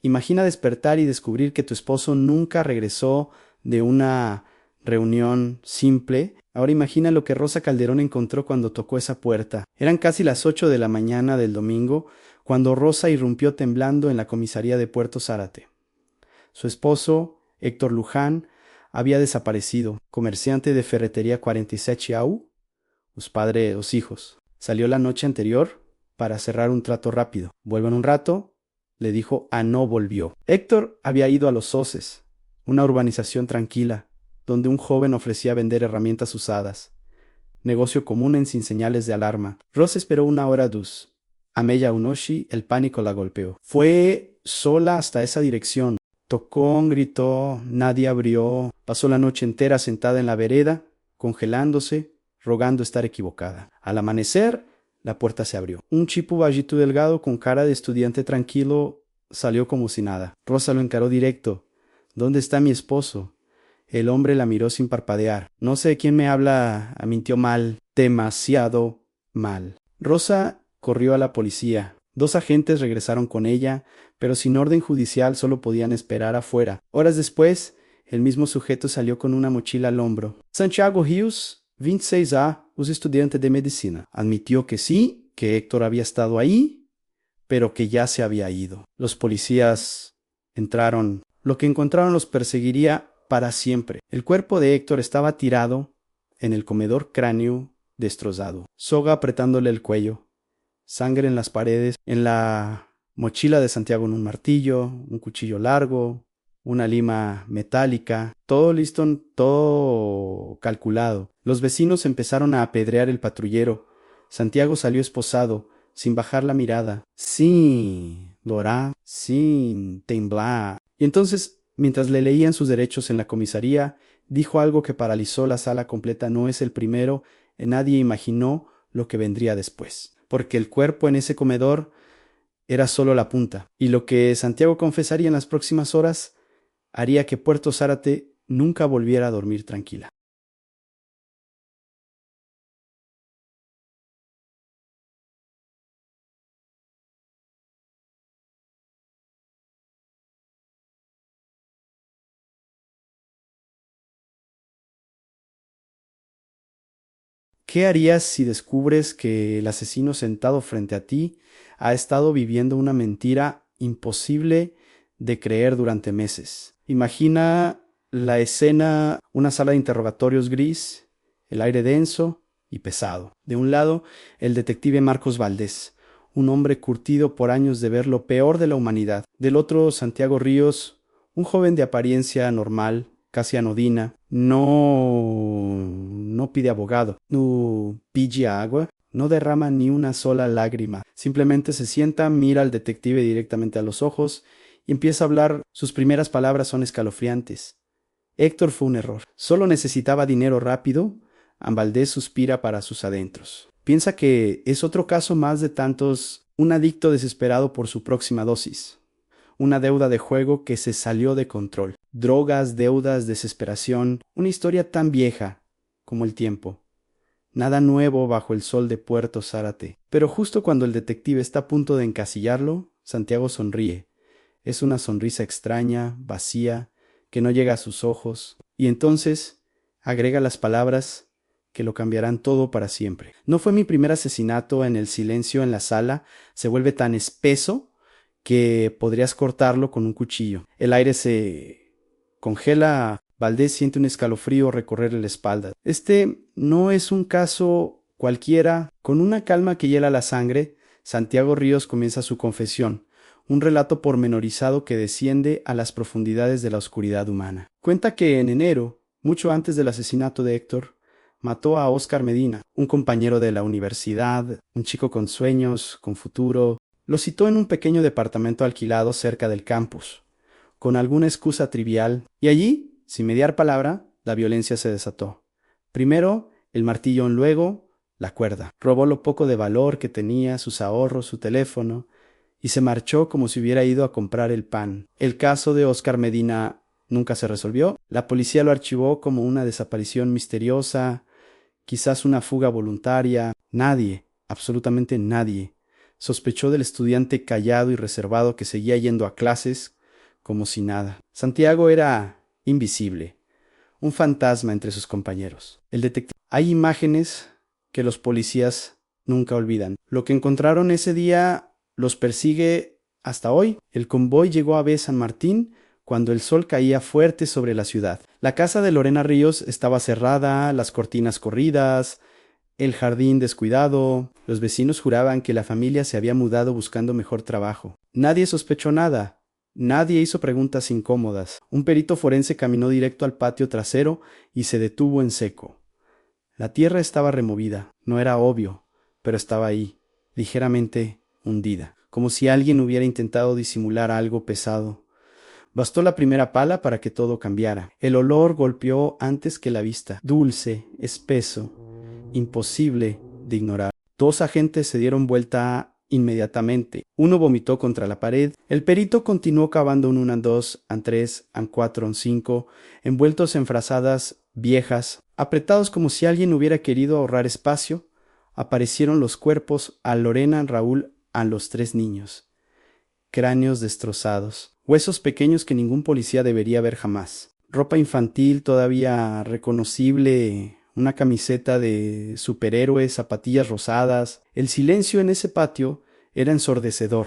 Imagina despertar y descubrir que tu esposo nunca regresó de una reunión simple. Ahora imagina lo que Rosa Calderón encontró cuando tocó esa puerta. Eran casi las 8 de la mañana del domingo cuando Rosa irrumpió temblando en la comisaría de Puerto Zárate. Su esposo, Héctor Luján, había desaparecido. Comerciante de ferretería 47 AU, los hijos. Salió la noche anterior para cerrar un trato rápido. Vuelvo en un rato, le dijo, no volvió. Héctor había ido a Los Soces, una urbanización tranquila, donde un joven ofrecía vender herramientas usadas. Negocio común sin señales de alarma. Rosa esperó 1 hora. A media unoshi, el pánico la golpeó. Fue sola hasta esa dirección. Tocó, gritó, nadie abrió. Pasó la noche entera sentada en la vereda, congelándose, rogando estar equivocada. Al amanecer, la puerta se abrió. Un chico bajito delgado con cara de estudiante tranquilo salió como si nada. Rosa lo encaró directo. ¿Dónde está mi esposo? El hombre la miró sin parpadear. No sé quién me habla, mintió mal, demasiado mal. Rosa corrió a la policía. 2 agentes regresaron con ella, pero sin orden judicial solo podían esperar afuera. Horas después, el mismo sujeto salió con una mochila al hombro. Santiago Rios, 26A, los estudiantes de medicina. Admitió que sí, que Héctor había estado ahí, pero que ya se había ido. Los policías entraron. Lo que encontraron los perseguiría para siempre. El cuerpo de Héctor estaba tirado en el comedor, cráneo destrozado, soga apretándole el cuello, sangre en las paredes, en la mochila de Santiago un martillo, un cuchillo largo, una lima metálica, todo listo, todo calculado. Los vecinos empezaron a apedrear el patrullero. Santiago salió esposado, sin bajar la mirada. Sí, Dora, sin temblar. Y entonces, mientras le leían sus derechos en la comisaría, dijo algo que paralizó la sala completa. No es el primero, nadie imaginó lo que vendría después, porque el cuerpo en ese comedor era solo la punta, y lo que Santiago confesaría en las próximas horas haría que Puerto Zárate nunca volviera a dormir tranquila. ¿Qué harías si descubres que el asesino sentado frente a ti ha estado viviendo una mentira imposible de creer durante meses? Imagina la escena, una sala de interrogatorios gris, el aire denso y pesado. De un lado, el detective Marcos Valdés, un hombre curtido por años de ver lo peor de la humanidad. Del otro, Santiago Ríos, un joven de apariencia normal, casi anodina. No pide abogado, no pide agua, no derrama ni una sola lágrima. Simplemente se sienta, mira al detective directamente a los ojos y empieza a hablar. Sus primeras palabras son escalofriantes. Héctor fue un error. Solo necesitaba dinero rápido. Valdés suspira para sus adentros. Piensa que es otro caso más de tantos, un adicto desesperado por su próxima dosis. Una deuda de juego que se salió de control. Drogas, deudas, desesperación. Una historia tan vieja como el tiempo. Nada nuevo bajo el sol de Puerto Zárate. Pero justo cuando el detective está a punto de encasillarlo, Santiago sonríe. Es una sonrisa extraña, vacía, que no llega a sus ojos. Y entonces agrega las palabras que lo cambiarán todo para siempre. No fue mi primer asesinato. En el silencio en la sala se vuelve tan espeso que podrías cortarlo con un cuchillo. El aire se congela. Valdés siente un escalofrío recorrerle la espalda. Este no es un caso cualquiera. Con una calma que hiela la sangre, Santiago Ríos comienza su confesión, un relato pormenorizado que desciende a las profundidades de la oscuridad humana. Cuenta que en enero, mucho antes del asesinato de Héctor, mató a Óscar Medina, un compañero de la universidad, un chico con sueños, con futuro. Lo citó en un pequeño departamento alquilado cerca del campus, con alguna excusa trivial, y allí, sin mediar palabra, la violencia se desató. Primero, el martillo, luego, la cuerda. Robó lo poco de valor que tenía, sus ahorros, su teléfono, y se marchó como si hubiera ido a comprar el pan. El caso de Óscar Medina nunca se resolvió. La policía lo archivó como una desaparición misteriosa, quizás una fuga voluntaria. Nadie, absolutamente nadie, sospechó del estudiante callado y reservado que seguía yendo a clases como si nada. Santiago era invisible, un fantasma entre sus compañeros. El detective. Hay imágenes que los policías nunca olvidan. Lo que encontraron ese día los persigue hasta hoy. El convoy llegó a B. San Martín cuando el sol caía fuerte sobre la ciudad. La casa de Lorena Ríos estaba cerrada, las cortinas corridas, el jardín descuidado. Los vecinos juraban que la familia se había mudado buscando mejor trabajo. Nadie sospechó nada. Nadie hizo preguntas incómodas. Un perito forense caminó directo al patio trasero y se detuvo en seco. La tierra estaba removida. No era obvio, pero estaba ahí, ligeramente hundida, como si alguien hubiera intentado disimular algo pesado. Bastó la primera pala para que todo cambiara. El olor golpeó antes que la vista, dulce, espeso, imposible de ignorar. Dos agentes se dieron vuelta inmediatamente. Uno vomitó contra la pared. El perito continuó cavando un an 2, an 3, an 4, an 5, envueltos en frazadas viejas. Apretados como si alguien hubiera querido ahorrar espacio, aparecieron los cuerpos a Lorena, Raúl, a los 3 niños. Cráneos destrozados, huesos pequeños que ningún policía debería ver jamás. Ropa infantil todavía reconocible, una camiseta de superhéroe, zapatillas rosadas. El silencio en ese patio era ensordecedor.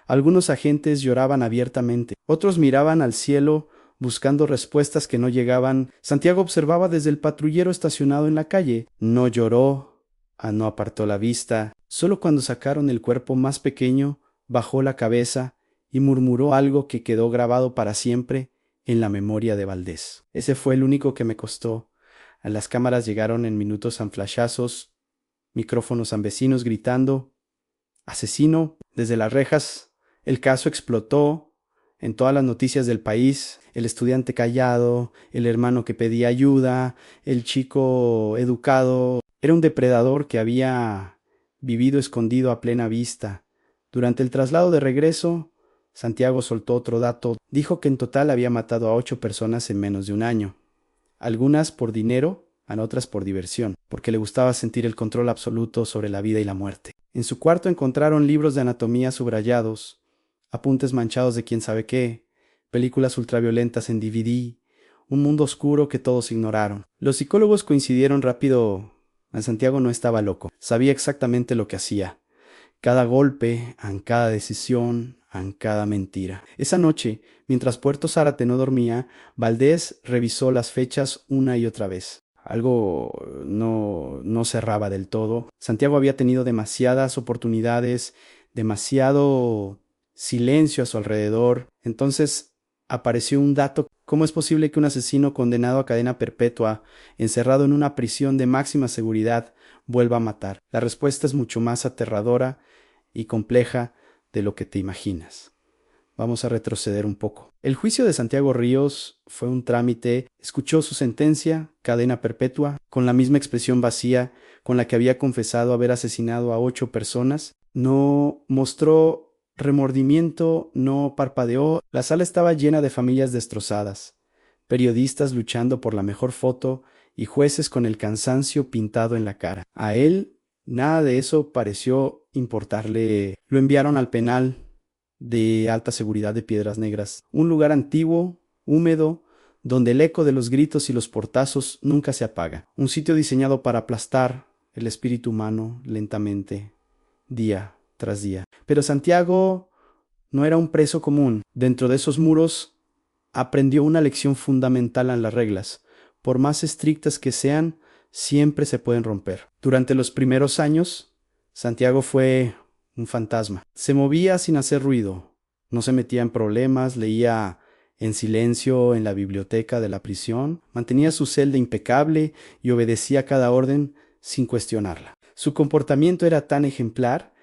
Algunos agentes lloraban abiertamente, otros miraban al cielo buscando respuestas que no llegaban. Santiago observaba desde el patrullero estacionado en la calle. No lloró, no apartó la vista. Solo cuando sacaron el cuerpo más pequeño, bajó la cabeza y murmuró algo que quedó grabado para siempre en la memoria de Valdés. Ese fue el único que me costó. Las cámaras llegaron en minutos a flashazos, micrófonos a vecinos gritando «asesino» desde las rejas. El caso explotó en todas las noticias del país. El estudiante callado, el hermano que pedía ayuda, el chico educado. Era un depredador que había vivido escondido a plena vista. Durante el traslado de regreso, Santiago soltó otro dato. Dijo que en total había matado a 8 personas en menos de un año. Algunas por dinero, otras por diversión, porque le gustaba sentir el control absoluto sobre la vida y la muerte. En su cuarto encontraron libros de anatomía subrayados, apuntes manchados de quién sabe qué, películas ultraviolentas en DVD, un mundo oscuro que todos ignoraron. Los psicólogos coincidieron rápido. Santiago no estaba loco, sabía exactamente lo que hacía. Cada golpe, cada decisión, cada mentira. Esa noche, mientras Puerto Zárate no dormía, Valdés revisó las fechas una y otra vez. Algo no cerraba del todo. Santiago había tenido demasiadas oportunidades, demasiado silencio a su alrededor. Entonces apareció un dato. ¿Cómo es posible que un asesino condenado a cadena perpetua, encerrado en una prisión de máxima seguridad, vuelva a matar? La respuesta es mucho más aterradora y compleja de lo que te imaginas. Vamos a retroceder un poco. El juicio de Santiago Ríos fue un trámite. Escuchó su sentencia, cadena perpetua, con la misma expresión vacía con la que había confesado haber asesinado a 8 personas. No mostró remordimiento, no parpadeó. La sala estaba llena de familias destrozadas, periodistas luchando por la mejor foto y jueces con el cansancio pintado en la cara. A él nada de eso pareció importarle. Lo enviaron al penal de alta seguridad de Piedras Negras, un lugar antiguo, húmedo, donde el eco de los gritos y los portazos nunca se apaga. Un sitio diseñado para aplastar el espíritu humano lentamente, día tras día. Pero Santiago no era un preso común. Dentro de esos muros aprendió una lección fundamental en las reglas. Por más estrictas que sean, siempre se pueden romper. Durante los primeros años, Santiago fue un fantasma. Se movía sin hacer ruido, no se metía en problemas, leía en silencio en la biblioteca de la prisión, mantenía su celda impecable y obedecía cada orden sin cuestionarla. Su comportamiento era tan ejemplar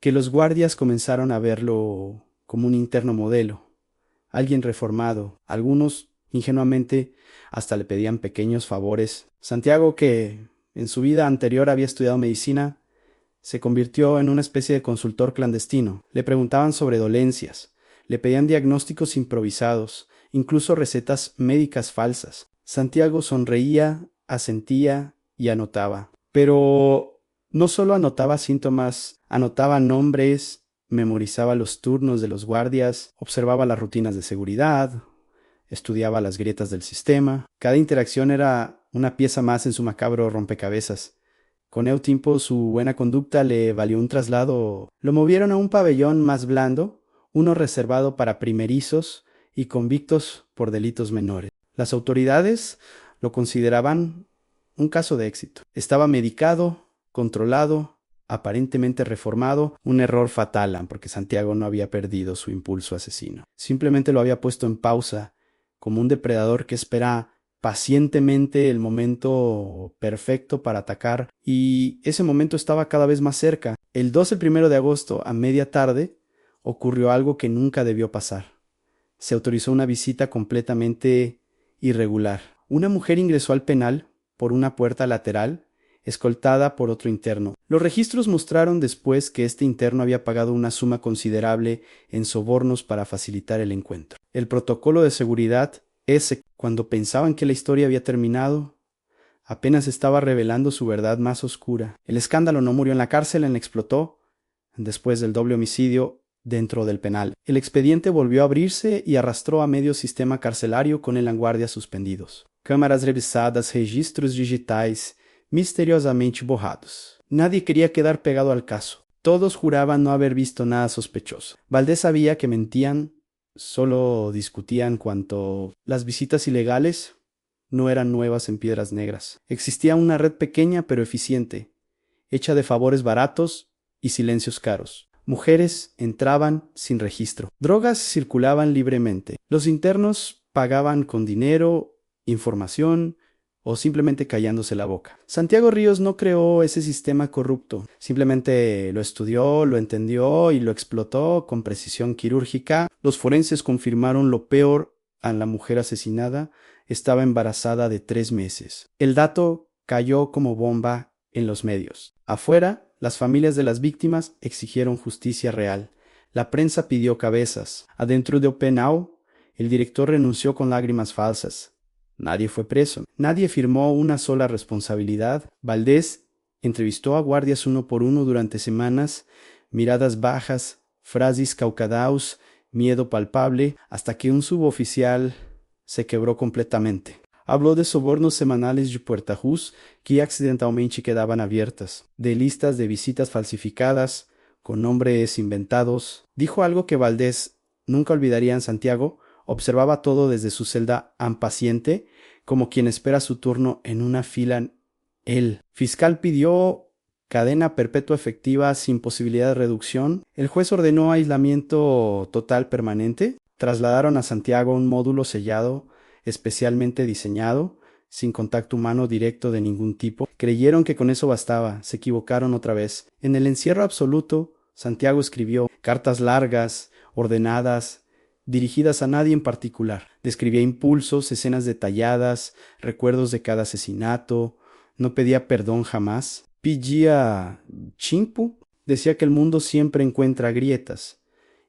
que los guardias comenzaron a verlo como un interno modelo, alguien reformado. Algunos, ingenuamente, hasta le pedían pequeños favores. Santiago, que en su vida anterior había estudiado medicina, se convirtió en una especie de consultor clandestino. Le preguntaban sobre dolencias, le pedían diagnósticos improvisados, incluso recetas médicas falsas. Santiago sonreía, asentía y anotaba. Pero no solo anotaba síntomas, anotaba nombres memorizaba los turnos de los guardias, observaba las rutinas de seguridad, estudiaba las grietas del sistema. Cada interacción era una pieza más en su macabro rompecabezas. Con el tiempo, su buena conducta le valió un traslado. Lo movieron a un pabellón más blando, uno reservado para primerizos y convictos por delitos menores. Las autoridades lo consideraban un caso de éxito. Estaba medicado, controlado, aparentemente reformado, un error fatal, porque Santiago no había perdido su impulso asesino. Simplemente lo había puesto en pausa, como un depredador que espera pacientemente el momento perfecto para atacar, y ese momento estaba cada vez más cerca. El 1 de agosto, a media tarde, ocurrió algo que nunca debió pasar. Se autorizó una visita completamente irregular. Una mujer ingresó al penal por una puerta lateral, escoltada por otro interno. Los registros mostraron después que este interno había pagado una suma considerable en sobornos para facilitar el encuentro. El protocolo de seguridad, cuando pensaban que la historia había terminado, apenas estaba revelando su verdad más oscura. El escándalo no murió en la cárcel, explotó después del doble homicidio dentro del penal. El expediente volvió a abrirse y arrastró a medio sistema carcelario con el en guardia suspendidos. Câmaras revisadas, registros digitais misteriosamente borrados. Nadie quería quedar pegado al caso. Todos juraban no haber visto nada sospechoso. Valdés sabía que mentían, solo discutían cuanto las visitas ilegales no eran nuevas en Piedras Negras. Existía una red pequeña pero eficiente, hecha de favores baratos y silencios caros. Mujeres entraban sin registro. Drogas circulaban libremente. Los internos pagaban con dinero, información o simplemente callándose la boca. Santiago Ríos no creó ese sistema corrupto. Simplemente lo estudió, lo entendió y lo explotó con precisión quirúrgica. Los forenses confirmaron lo peor: a la mujer asesinada estaba embarazada de 3 meses. El dato cayó como bomba en los medios. Afuera, las familias de las víctimas exigieron justicia real. La prensa pidió cabezas. Adentro de Openau, el director renunció con lágrimas falsas. Nadie fue preso. Nadie firmó una sola responsabilidad. Valdés entrevistó a guardias uno por uno durante semanas, miradas bajas, frases caucadaus, miedo palpable, hasta que un suboficial se quebró completamente. Habló de sobornos semanales de puertajús que accidentalmente quedaban abiertas, de listas de visitas falsificadas, con nombres inventados. Dijo algo que Valdés nunca olvidaría en Santiago. Observaba todo desde su celda impaciente, como quien espera su turno en una fila. El fiscal pidió cadena perpetua efectiva sin posibilidad de reducción. El juez ordenó aislamiento total permanente. Trasladaron a Santiago a un módulo sellado, especialmente diseñado, sin contacto humano directo de ningún tipo. Creyeron que con eso bastaba. Se equivocaron otra vez. En el encierro absoluto, Santiago escribió cartas largas, ordenadas, dirigidas a nadie en particular. Describía impulsos, escenas detalladas, recuerdos de cada asesinato. No pedía perdón jamás. Pedía chimpu. Decía que el mundo siempre encuentra grietas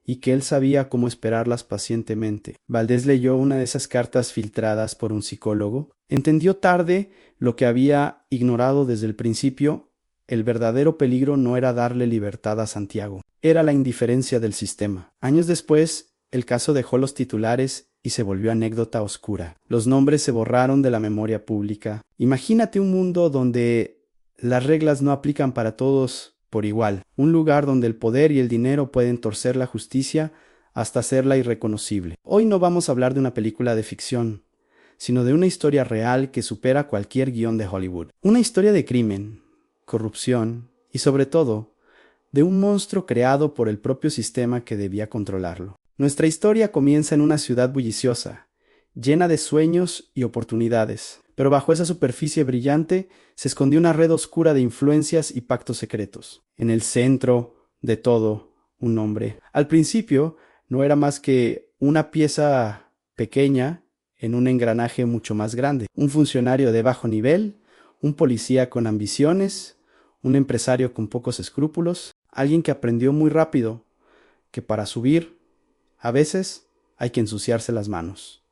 y que él sabía cómo esperarlas pacientemente. Valdés leyó una de esas cartas filtradas por un psicólogo. Entendió tarde lo que había ignorado desde el principio. El verdadero peligro no era darle libertad a Santiago. Era la indiferencia del sistema. Años después, el caso dejó los titulares y se volvió anécdota oscura. Los nombres se borraron de la memoria pública. Imagínate un mundo donde las reglas no aplican para todos por igual. Un lugar donde el poder y el dinero pueden torcer la justicia hasta hacerla irreconocible. Hoy no vamos a hablar de una película de ficción, sino de una historia real que supera cualquier guión de Hollywood. Una historia de crimen, corrupción y, sobre todo, de un monstruo creado por el propio sistema que debía controlarlo. Nuestra historia comienza en una ciudad bulliciosa, llena de sueños y oportunidades, pero bajo esa superficie brillante se escondió una red oscura de influencias y pactos secretos. En el centro de todo, un hombre. Al principio no era más que una pieza pequeña en un engranaje mucho más grande. Un funcionario de bajo nivel, un policía con ambiciones, un empresario con pocos escrúpulos, alguien que aprendió muy rápido que para subir, a veces hay que ensuciarse las manos.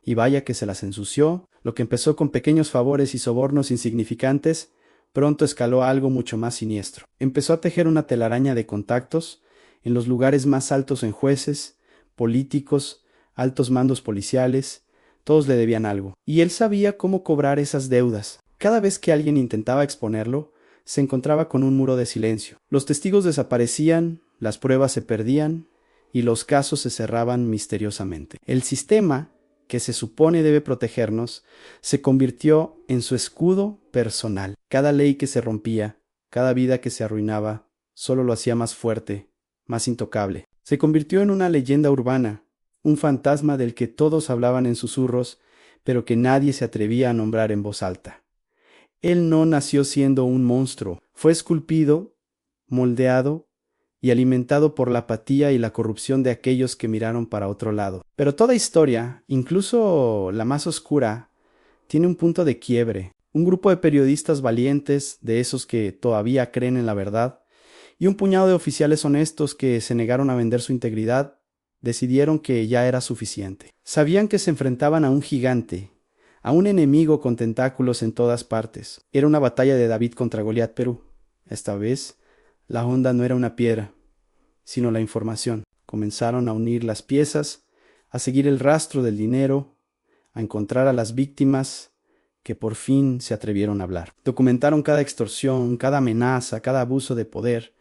Y vaya que se las ensució. Lo que empezó con pequeños favores y sobornos insignificantes, pronto escaló a algo mucho más siniestro. Empezó a tejer una telaraña de contactos en los lugares más altos en jueces, políticos, altos mandos policiales, todos le debían algo. Y él sabía cómo cobrar esas deudas. Cada vez que alguien intentaba exponerlo, se encontraba con un muro de silencio. Los testigos desaparecían, las pruebas se perdían y los casos se cerraban misteriosamente. El sistema, que se supone debe protegernos, se convirtió en su escudo personal. Cada ley que se rompía, cada vida que se arruinaba, solo lo hacía más fuerte, más intocable. Se convirtió en una leyenda urbana, un fantasma del que todos hablaban en susurros, pero que nadie se atrevía a nombrar en voz alta. Él no nació siendo un monstruo, fue esculpido, moldeado y alimentado por la apatía y la corrupción de aquellos que miraron para otro lado. Pero toda historia, incluso la más oscura, tiene un punto de quiebre. Un grupo de periodistas valientes, de esos que todavía creen en la verdad, y un puñado de oficiales honestos que se negaron a vender su integridad, decidieron que ya era suficiente. Sabían que se enfrentaban a un gigante, a un enemigo con tentáculos en todas partes. Era una batalla de David contra Goliat, pero esta vez la honda no era una piedra, sino la información. Comenzaron a unir las piezas, a seguir el rastro del dinero, a encontrar a las víctimas que por fin se atrevieron a hablar. Documentaron cada extorsión, cada amenaza, cada abuso de poder,